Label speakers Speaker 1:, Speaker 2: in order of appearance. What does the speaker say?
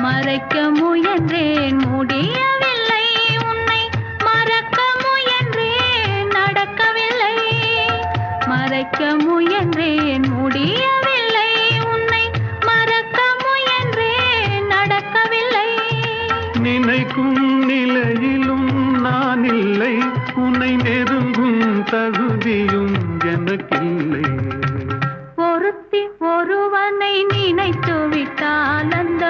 Speaker 1: மறைக்க முயன்றேன் முடியவில்லை, உன்னை மறக்க முயன்றேன் நடக்கவில்லை. மறைக்க முயன்றேன் முடியவில்லை, உன்னை மறக்க முயன்றேன் நடக்கவில்லை.
Speaker 2: நினைக்கும் நிலையிலும் நான் இல்லை, உன்னை நெருங்கும் தகுதியும் எனக்கில்லை.
Speaker 1: ஒருத்தி ஒருவனை நினைத்து விட்டால் அந்த